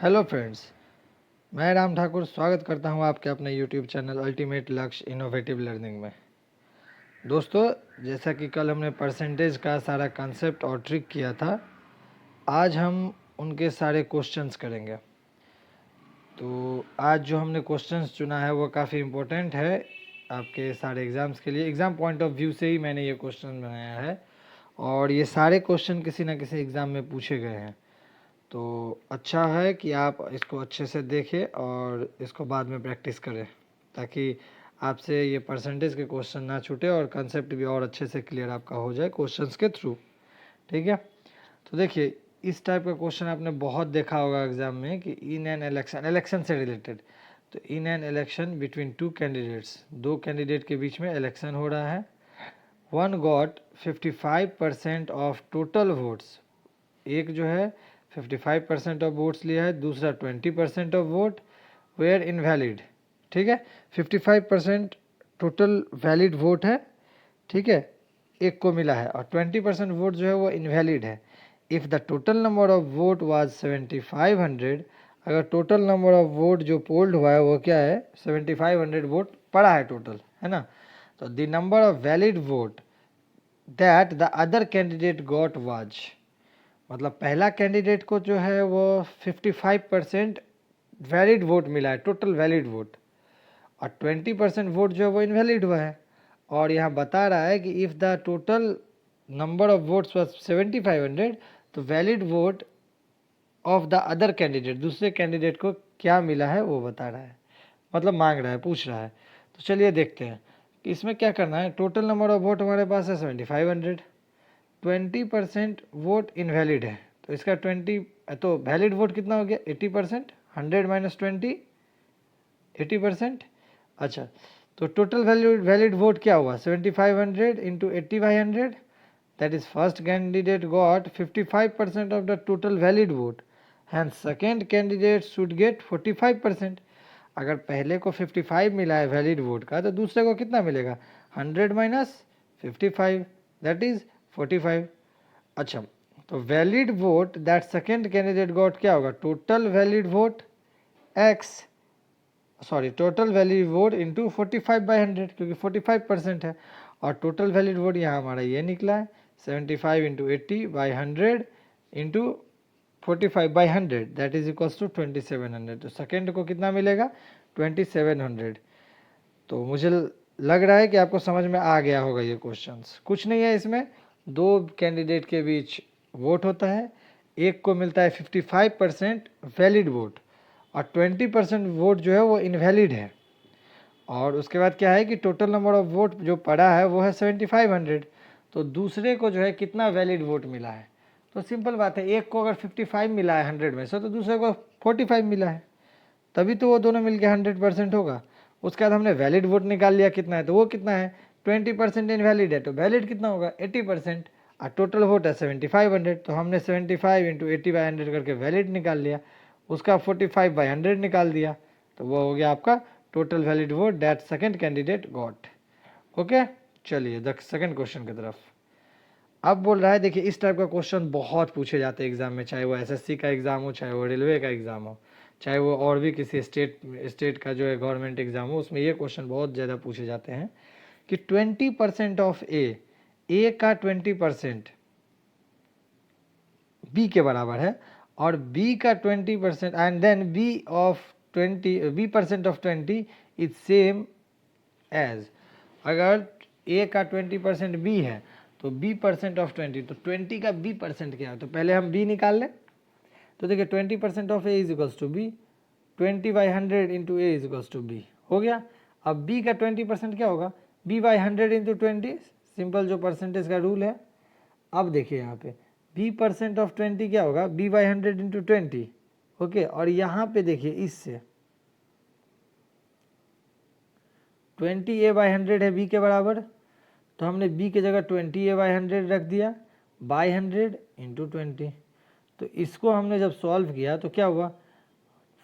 Hello friends, मैं राम ठाकुर स्वागत करता हूं आपके अपने यूट्यूब चैनल अल्टीमेट लक्ष्य इनोवेटिव लर्निंग में। दोस्तों, जैसा कि कल हमने परसेंटेज का सारा कंसेप्ट और ट्रिक किया था, आज हम उनके सारे क्वेश्चंस करेंगे। तो आज जो हमने क्वेश्चंस चुना है वो काफ़ी इम्पोर्टेंट है आपके सारे एग्ज़ाम्स के लिए। एग्ज़ाम पॉइंट ऑफ व्यू से ही मैंने ये क्वेश्चन बनाया है और ये सारे क्वेश्चन किसी ना किसी एग्ज़ाम में पूछे गए हैं। तो अच्छा है कि आप इसको अच्छे से देखें और इसको बाद में प्रैक्टिस करें, ताकि आपसे ये परसेंटेज के क्वेश्चन ना छूटे और कंसेप्ट भी और अच्छे से क्लियर आपका हो जाए क्वेश्चंस के थ्रू। ठीक है, तो देखिए, इस टाइप का क्वेश्चन आपने बहुत देखा होगा एग्जाम में कि इन एन इलेक्शन से रिलेटेड। तो in an election between two candidates, दो कैंडिडेट के बीच में इलेक्शन हो रहा है। One got 55% of total votes, एक जो है 55% ऑफ वोट्स लिया है, दूसरा 20% ऑफ वोट वेयर इनवैलिड। ठीक है, 55% टोटल वैलिड वोट है, ठीक है, एक को मिला है, और 20% वोट जो है वो इनवैलिड है। If the total number of vote was 7500, अगर टोटल नंबर ऑफ वोट जो पोल्ड हुआ है वो क्या है, 7500 वोट पड़ा है टोटल, है ना। तो the number of valid vote that the other candidate got was, मतलब पहला कैंडिडेट को जो है वो 55% वैलिड वोट मिला है, टोटल वैलिड वोट, और 20% वोट जो है वो इनवैलिड हुआ है। और यहाँ बता रहा है कि if the total number of votes was 7500, तो valid vote of the other candidate, दूसरे कैंडिडेट को क्या मिला है वो बता रहा है, मतलब मांग रहा है, पूछ रहा है। तो चलिए देखते हैं कि इसमें क्या करना है। टोटल नंबर ऑफ वोट हमारे पास है 7500, 20% वोट इनवैलिड है, तो इसका 20, तो वैलिड वोट कितना हो गया 80%, 100 माइनस 20 80%। अच्छा, तो टोटल वैलिड वोट क्या हुआ 7500 into 80/100, that is first candidate got 55% of the total valid vote, hence second candidate should get 45%। अगर पहले को 55 मिला है वैलिड वोट का, तो दूसरे को कितना मिलेगा 100 माइनस 55, दैट इज 45। अच्छा, तो valid vote that second candidate got क्या होगा, total valid vote x, sorry total valid vote into 45/100, क्योंकि 45% है, और टोटल वैलिड वोट यहाँ हमारा ये निकला है 75 into 80/100 into 45/100, that is equals to 2700। तो सेकेंड को कितना मिलेगा 2700। तो मुझे लग रहा है कि आपको समझ में आ गया होगा ये क्वेश्चंस। कुछ नहीं है इसमें, दो कैंडिडेट के बीच वोट होता है, एक को मिलता है 55% वैलिड वोट और 20% वोट जो है वो इनवैलिड है, और उसके बाद क्या है कि टोटल नंबर ऑफ वोट जो पड़ा है वो है 7500, तो दूसरे को जो है कितना वैलिड वोट मिला है। तो सिंपल बात है, एक को अगर 55 मिला है 100 में से, तो दूसरे को 45 मिला है, तभी तो वो दोनों मिलकर 100% होगा। उसके बाद हमने वैलिड वोट निकाल लिया कितना है, तो वो कितना है 20% इनवैलिड है, तो वैलिड कितना होगा 80%, और टोटल वोट है 7500, तो हमने 75 इंटू 80/100 करके वैलिड निकाल लिया, उसका 45/100 निकाल दिया, तो वो हो गया आपका total valid vote that second candidate got. Okay, चलिए द सेकेंड क्वेश्चन की तरफ। अब बोल रहा है, देखिए इस टाइप का क्वेश्चन बहुत पूछे जाते हैं एग्जाम में, चाहे वो एसएससी का एग्जाम हो, चाहे वो रेलवे का एग्जाम हो, चाहे वो और भी किसी स्टेट का जो है गवर्नमेंट एग्जाम हो, उसमें ये क्वेश्चन बहुत ज़्यादा पूछे जाते हैं कि 20% ऑफ ए का 20% बी के बराबर है, और बी का 20% and then B percent of 20 is same as, अगर ए का 20% बी है तो बी परसेंट ऑफ 20, तो 20 का बी परसेंट क्या है, तो पहले हम बी निकाल लें। तो देखिए 20% of A is equals to B, 20/100 into A is equals to B, हो गया। अब बी का 20% क्या होगा, b/100 इंटू 20, सिंपल जो परसेंटेज का रूल है। अब देखिए यहाँ पे b परसेंट ऑफ 20 क्या होगा, b/100 इंटू 20, ओके। और यहाँ पे देखिए इससे 20a/100 है b के बराबर, तो हमने b की जगह 20a/100 रख दिया, बाई 100 इंटू 20। तो इसको हमने जब सॉल्व किया तो क्या हुआ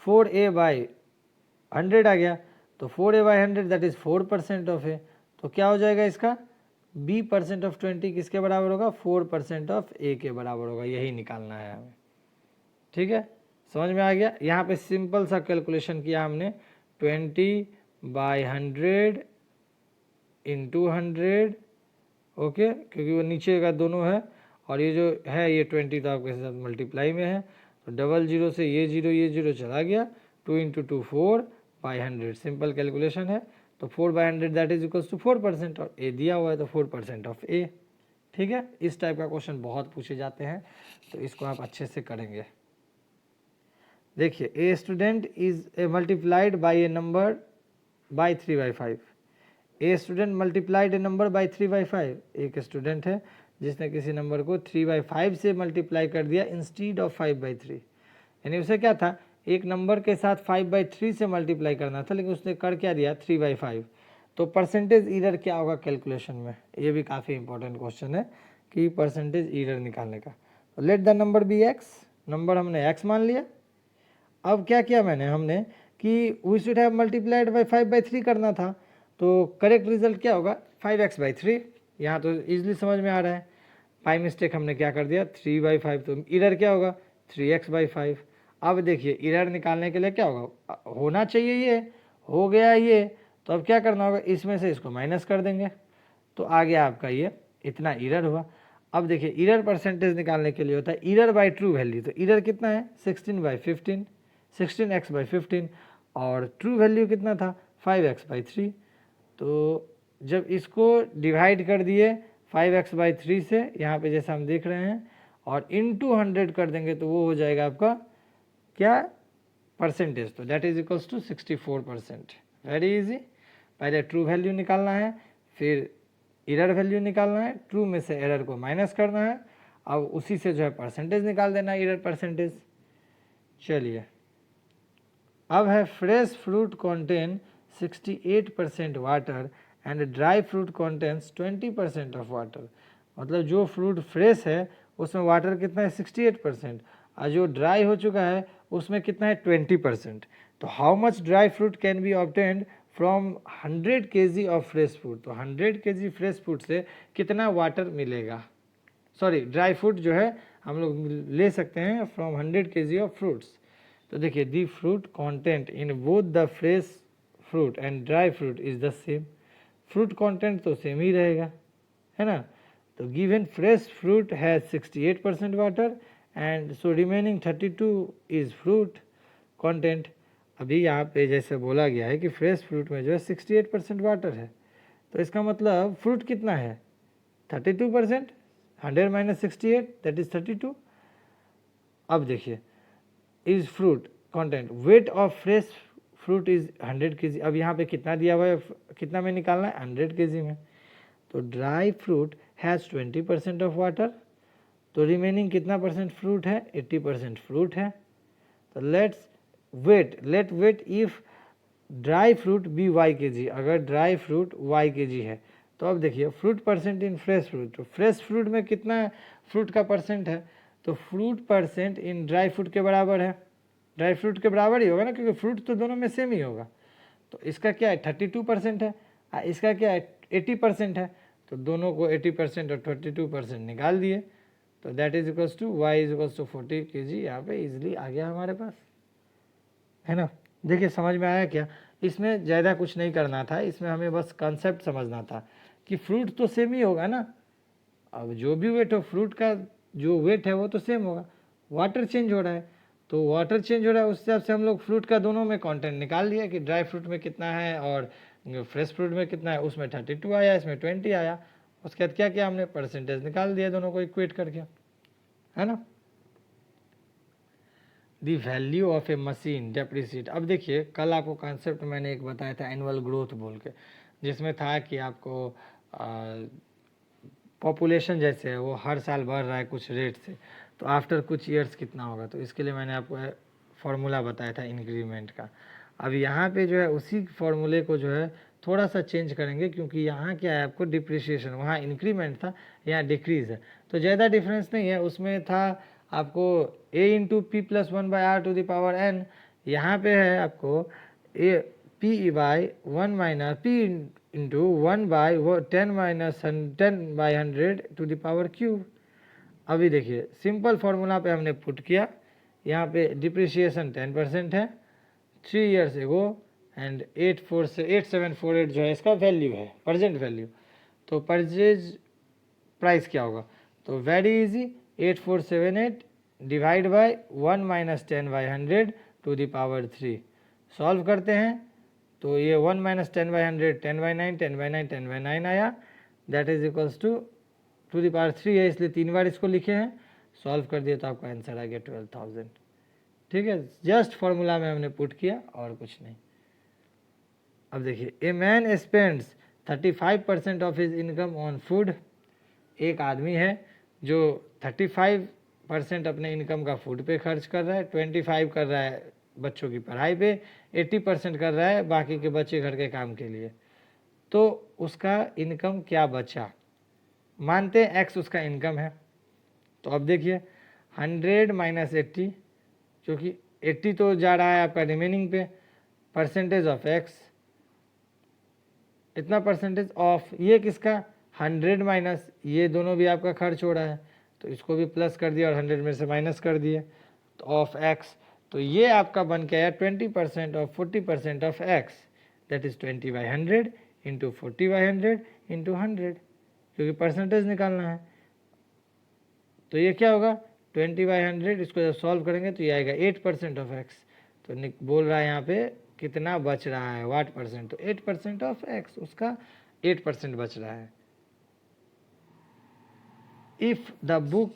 4a/100 आ गया, तो 4a/100 दैट इज 4% ऑफ ए, तो क्या हो जाएगा इसका b परसेंट ऑफ 20 किसके बराबर होगा 4% ऑफ ए के बराबर होगा, यही निकालना है हमें। ठीक है, समझ में आ गया। यहाँ पे सिंपल सा कैलकुलेशन किया हमने, 20/100 इंटू 100, ओके, क्योंकि वो नीचे का दोनों है और ये जो है ये 20 तो आपके साथ मल्टीप्लाई में है, तो डबल जीरो से ये जीरो चला गया, 2 इंटू 2 4/100, सिंपल कैलकुलेशन है। तो 4/100 दैट इज इक्वल्स टू 4%, और ए दिया हुआ है तो 4% ऑफ ए। ठीक है, इस टाइप का क्वेश्चन बहुत पूछे जाते हैं, तो इसको आप अच्छे से करेंगे। देखिए, a student is multiplied by A number by 3/5। A student multiplied A number by 3/5। एक स्टूडेंट है जिसने किसी नंबर को 3/5 से मल्टीप्लाई कर दिया इंस्टीड ऑफ 5/3, यानी उसे क्या था, एक नंबर के साथ 5/3 से मल्टीप्लाई करना था, लेकिन उसने कर क्या दिया, 3/5। तो परसेंटेज ईरर क्या होगा कैलकुलेशन में, ये भी काफ़ी इंपॉर्टेंट क्वेश्चन है कि परसेंटेज ईरर निकालने का। तो let the number be x, number हमने एक्स मान लिया। अब क्या किया मैंने, हमने कि we should have multiplied by 5/3 करना था, तो करेक्ट रिजल्ट क्या होगा, 5x/3। यहाँ तो इजीली समझ में आ रहा है। बाई मिस्टेक हमने क्या कर दिया, 3/5, तो इरर क्या होगा, 3x/5। अब देखिए इरर निकालने के लिए क्या होगा, होना चाहिए ये, हो गया ये, तो अब क्या करना होगा, इसमें से इसको माइनस कर देंगे, तो आ गया आपका ये इतना इरर हुआ। अब देखिए इरर परसेंटेज निकालने के लिए होता है इरर बाई ट्रू वैल्यू, तो इरर कितना है, 16/15, 16x/15, और ट्रू वैल्यू कितना था, 5x/3। तो जब इसको डिवाइड कर दिए 5x/3 से, यहाँ पे जैसा हम देख रहे हैं, और इनटू 100 कर देंगे, तो वो हो जाएगा आपका क्या, परसेंटेज, तो that is equals to 64%। Very easy. पहले ट्रू वैल्यू निकालना है, फिर एरर वैल्यू निकालना है, ट्रू में से एरर को माइनस करना है, अब उसी से जो है परसेंटेज निकाल देना है, एरर परसेंटेज। चलिए, अब है fresh fruit contain 68% water and dry fruit contains 20% of water. मतलब जो फ्रूट फ्रेश है उसमें वाटर कितना है, 68%, और जो ड्राई हो चुका है उसमें कितना है, 20%। तो how much dry fruit can be obtained from 100 kg of fresh fruit, तो 100 kg फ्रेश फ्रूट से कितना वाटर मिलेगा, सॉरी ड्राई फ्रूट जो है हम लोग ले सकते हैं फ्रॉम 100 kg ऑफ फ्रूट्स। तो देखिए, the fruit content in both the fresh fruit and dry fruit is the same, fruit content तो सेम ही रहेगा, है ना। तो given fresh fruit has 68% water and so remaining 32 is fruit content. अभी यहाँ पे जैसे बोला गया है कि फ्रेश फ्रूट में जो है 68% वाटर है, तो इसका मतलब फ्रूट कितना है, 32%, 100 माइनस 68 दैट इज 32। अब देखिए, is fruit content, weight of fresh fruit is 100 kg। अब यहाँ पे कितना दिया हुआ है, कितना में निकालना है, 100 kg में। तो dry fruit has 20% of water, तो रिमेनिंग कितना परसेंट फ्रूट है, 80% फ्रूट है। तो let weight if dry fruit be y kg, अगर ड्राई फ्रूट y kg है, तो अब देखिए fruit percent in fresh fruit, तो फ्रेश फ्रूट में कितना फ्रूट का परसेंट है, तो fruit percent in dry fruit के बराबर है, ड्राई फ्रूट के बराबर ही होगा ना, क्योंकि फ्रूट तो दोनों में सेम ही होगा। तो इसका क्या है, 32% है, इसका क्या है, 80% है, तो दोनों को 80% और 32% निकाल दिए, तो that is equals to y is equals to 40 kg। यहाँ पे इजिली आ गया हमारे पास, है ना। देखिए समझ में आया क्या, इसमें ज़्यादा कुछ नहीं करना था, इसमें हमें बस कॉन्सेप्ट समझना था कि फ्रूट तो सेम ही होगा ना, अब जो भी वेट हो फ्रूट का, जो वेट है वो तो सेम होगा, वाटर चेंज हो रहा है, तो वाटर चेंज हो रहा है उस हिसाब से हम लोग फ्रूट का दोनों में कंटेंट निकाल लिया कि ड्राई फ्रूट में कितना है और फ्रेश फ्रूट में कितना है, उसमें 32 आया, इसमें 20 आया, उसके बाद क्या किया हमने, परसेंटेज निकाल दिया दोनों को इक्वेट करके, है ना। The value of a machine depreciate. अब देखिए, कल आपको कॉन्सेप्ट मैंने एक बताया था एनुअल ग्रोथ बोल के, जिसमें था कि आपको पॉपुलेशन जैसे है वो हर साल बढ़ रहा है कुछ रेट से, तो आफ्टर कुछ ईयर्स कितना होगा, तो इसके लिए मैंने आपको फार्मूला बताया था इंक्रीमेंट का। अब यहाँ पे जो है उसी फार्मूले को जो है थोड़ा सा चेंज करेंगे, क्योंकि यहाँ क्या है आपको डिप्रिसिएशन, वहाँ इंक्रीमेंट था, यहाँ डिक्रीज़ है, तो ज़्यादा डिफरेंस नहीं है। उसमें था आपको a into P plus 1/r to the power n, यहाँ पे है आपको a p by 1 minus p into 1/10 minus 10/100 to the power cube. अभी देखिए सिंपल फार्मूला पे हमने पुट किया यहाँ पे डिप्रिसिएशन 10% है 3 ईयर्स एगो, एंड 8748 जो है इसका वैल्यू है, प्रेजेंट वैल्यू। तो परचेज प्राइस क्या होगा? तो very easy, 8478 divide by 1 minus 10/100 to the power 3। Solve करते हैं तो ये 1 माइनस 10/100 10/9 10/9 10/9 आया, that is equals to the power 3 है, इसलिए 3 बार इसको लिखे हैं। सॉल्व कर दिए तो आपका आंसर आ गया 12,000। ठीक है, जस्ट फॉर्मूला में हमने पुट किया और कुछ नहीं। अब देखिए, a man spends 35% of his income on food. एक आदमी है जो 35% अपने इनकम का फूड पे खर्च कर रहा है, 25 कर रहा है बच्चों की पढ़ाई पे, 80% कर रहा है बाकी के बच्चे घर के काम के लिए। तो उसका इनकम क्या बचा? मानते हैं एक्स उसका इनकम है। तो अब देखिए 100 माइनस 80, क्योंकि 80 तो जा रहा है आपका रिमेनिंग पे, परसेंटेज ऑफ एक्स, इतना परसेंटेज ऑफ ये किसका 100 माइनस ये दोनों भी आपका खर्च हो रहा है, तो इसको भी प्लस कर दिया और 100 में से माइनस कर दिए, तो ऑफ एक्स। तो ये आपका बन के आया 20% of 40% of x, that is 20/100 into 40/100 into 100, क्योंकि परसेंटेज निकालना है। तो ये क्या होगा 20/100, इसको जब सॉल्व करेंगे तो ये आएगा 8% ऑफ एक्स। तो बोल रहा है यहाँ पे कितना बच रहा है, वाट परसेंट, तो 8% ऑफ एक्स, उसका 8% बच रहा है। If the book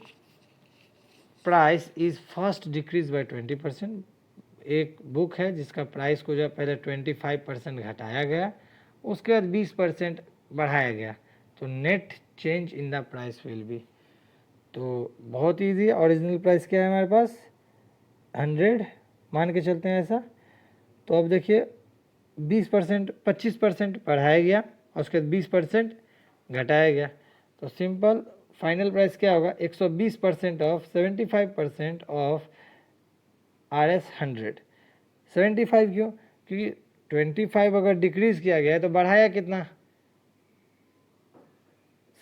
price is first decrease by 20%, एक बुक है जिसका प्राइस को जो पहले 25% घटाया गया, उसके बाद 20% बढ़ाया गया, तो net change in the price will be. तो बहुत ईजी है, ओरिजिनल प्राइस क्या है हमारे पास 100 मान के चलते हैं ऐसा। तो अब देखिए 20% 25% बढ़ाया गया और उसके बाद 20% घटाया गया, तो सिंपल फाइनल प्राइस क्या होगा 120% ऑफ 75% ऑफ RS 100। 75 क्यों? क्योंकि 25 अगर डिक्रीज किया गया है तो बढ़ाया कितना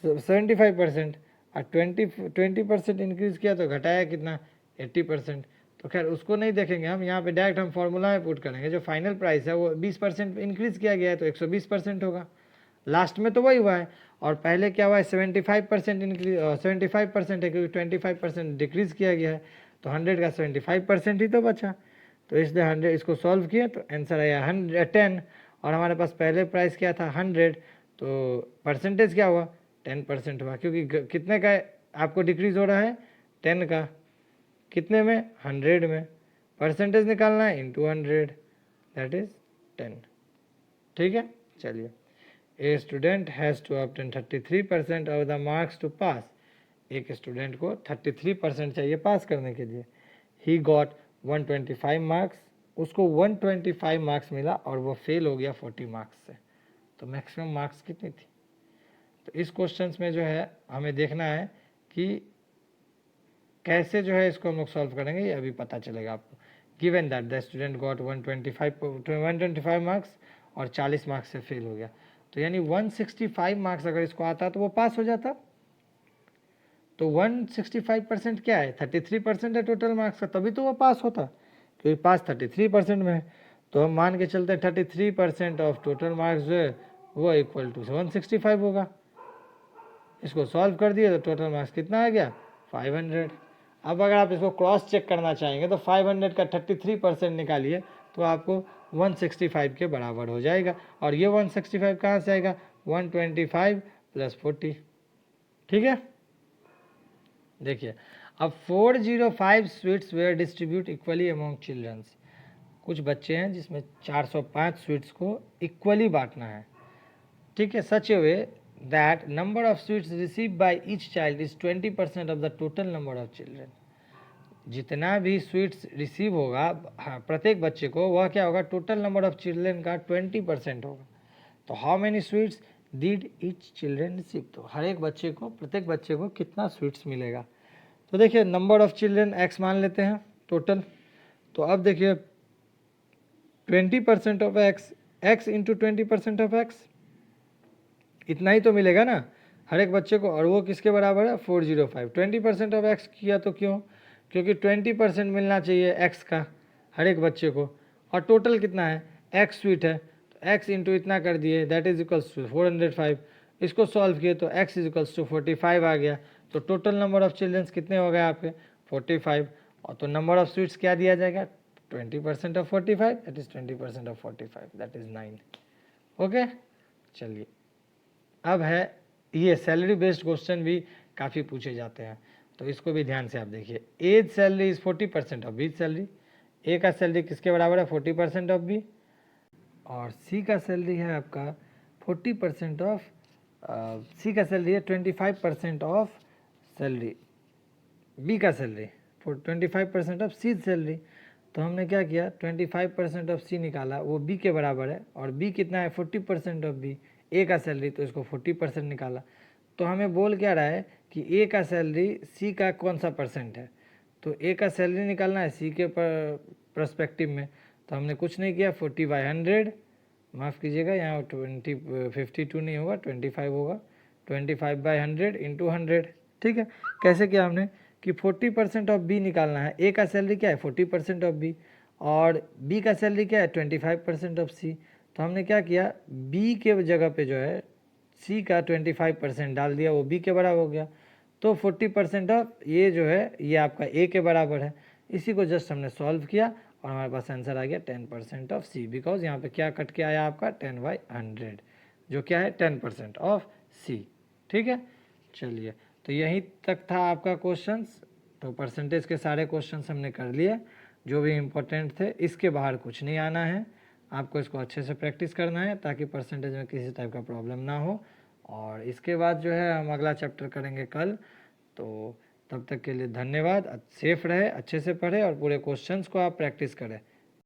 75%, और 20% इंक्रीज किया तो घटाया कितना 80%। तो खैर उसको नहीं देखेंगे हम, यहाँ पे डायरेक्ट हम फॉर्मूला में पुट करेंगे। जो फाइनल प्राइस है वो 20% इंक्रीज किया गया है तो 120% होगा, लास्ट में तो वही हुआ है। और पहले क्या हुआ है 75% इंक्रीज 75% है, क्योंकि 25% डिक्रीज किया गया है, तो 100 का 75% ही तो बचा। तो इसलिए 100 इसको सॉल्व किया तो आंसर आया 10, और हमारे पास पहले प्राइस क्या था 100, तो परसेंटेज क्या हुआ 10% हुआ, क्योंकि कितने का आपको डिक्रीज हो रहा है 10 का, कितने में 100 में, परसेंटेज निकालना है इंटू 100, दैट इज 10। ठीक है, चलिए। A student has to obtain 33% of the marks to pass. एक स्टूडेंट को 33% चाहिए पास करने के लिए। ही गॉट 125 मार्क्स, उसको 125 मार्क्स मिला और वो फेल हो गया 40 मार्क्स से। तो मैक्सिमम मार्क्स कितनी थी? तो इस क्वेश्चंस में जो है हमें देखना है कि कैसे जो है इसको हम लोग सॉल्व करेंगे, ये अभी पता चलेगा आपको। Given that the student got 125 marks और 40 मार्क्स से फेल हो गया, तो यानी 165 मार्क्स अगर इसको आता तो वो पास हो जाता। तो 165% क्या है 33% है टोटल मार्क्स का, तभी तो वो पास होता, क्योंकि पास 33% में है। तो हम मान के चलते हैं 33% ऑफ टोटल मार्क्स जो है वो इक्वल टू 165 होगा। इसको सॉल्व कर दिए तो टोटल मार्क्स कितना आ गया 500। अब अगर आप इसको क्रॉस चेक करना चाहेंगे तो 500 का 33% निकालिए तो आपको 165 के बराबर हो जाएगा, और ये 165 कहाँ से आएगा 125 प्लस 40। ठीक है, देखिए अब 405 sweets were distribute equally among childrens. कुछ बच्चे हैं जिसमें 405 स्वीट्स को इक्वली बांटना है। ठीक है, such a way that number of sweets receive by each child is 20% of the total number of children. जितना भी स्वीट्स रिसीव होगा प्रत्येक बच्चे को, वह क्या होगा टोटल नंबर ऑफ चिल्ड्रन का 20% होगा। तो how many sweets did each children receive, तो हर एक बच्चे को प्रत्येक बच्चे को कितना स्वीट्स मिलेगा। तो देखिए नंबर ऑफ चिल्ड्रन x मान लेते हैं टोटल। तो अब देखिए 20% of x into 20% of x, इतना ही तो मिलेगा ना हर एक बच्चे को, और वो किसके बराबर है 405। 20% ऑफ x किया तो क्यों, क्योंकि 20% मिलना चाहिए एक्स का हर एक बच्चे को, और टोटल कितना है, एक्स स्वीट है तो एक्स इंटू इतना कर दिए, दैट इज इक्वल्स टू 405। इसको सॉल्व किए तो एक्स इज इक्वल्स टू 45 आ गया। तो टोटल नंबर ऑफ चिल्ड्रंस कितने हो गए आपके, 45। और तो नंबर ऑफ स्वीट्स क्या दिया जाएगा, 20% of 45, that is 20% of 45, that is 9। Okay, चलिए अब है ये सैलरी बेस्ड क्वेश्चन भी काफ़ी पूछे जाते हैं, तो इसको भी ध्यान से आप देखिए। A's salary is 40% of B's salary. A का सैलरी किसके बराबर है, 40% ऑफ बी, और सी का सैलरी है आपका 40% ऑफ, सी का सैलरी है 25% ऑफ सैलरी, बी का सैलरी 25% ऑफ सी सैलरी। तो हमने क्या किया, 25% ऑफ सी निकाला, वो बी के बराबर है, और बी कितना है, 40% ऑफ बी, ए का सैलरी, तो इसको 40% निकाला। तो हमें बोल क्या रहा है कि ए का सैलरी सी का कौन सा परसेंट है, तो ए का सैलरी निकालना है सी के परस्पेक्टिव में। तो हमने कुछ नहीं किया, 40/100, माफ़ कीजिएगा यहाँ 52 नहीं होगा, 25 होगा, 25/100 इंटू 100। ठीक है, कैसे किया हमने कि 40% ऑफ बी निकालना है, ए का सैलरी क्या है 40% ऑफ बी, और बी का सैलरी क्या है 25% ऑफ सी। तो हमने क्या किया, बी के जगह पे जो है सी का 25% डाल दिया, वो बी के बराबर हो गया। तो 40% ऑफ ये जो है ये आपका ए के बराबर है। इसी को जस्ट हमने सॉल्व किया और हमारे पास आंसर आ गया 10% ऑफ सी, बिकॉज यहाँ पे क्या कट के आया आपका 10/100, जो क्या है 10% ऑफ सी। ठीक है, चलिए तो यहीं तक था आपका क्वेश्चंस। तो परसेंटेज के सारे क्वेश्चंस हमने कर लिए जो भी इम्पोर्टेंट थे, इसके बाहर कुछ नहीं आना है, आपको इसको अच्छे से प्रैक्टिस करना है ताकि परसेंटेज में किसी टाइप का प्रॉब्लम ना हो। और इसके बाद जो है हम अगला चैप्टर करेंगे कल। तो तब तक के लिए धन्यवाद, सेफ रहे, अच्छे से पढ़े और पूरे क्वेश्चंस को आप प्रैक्टिस करें।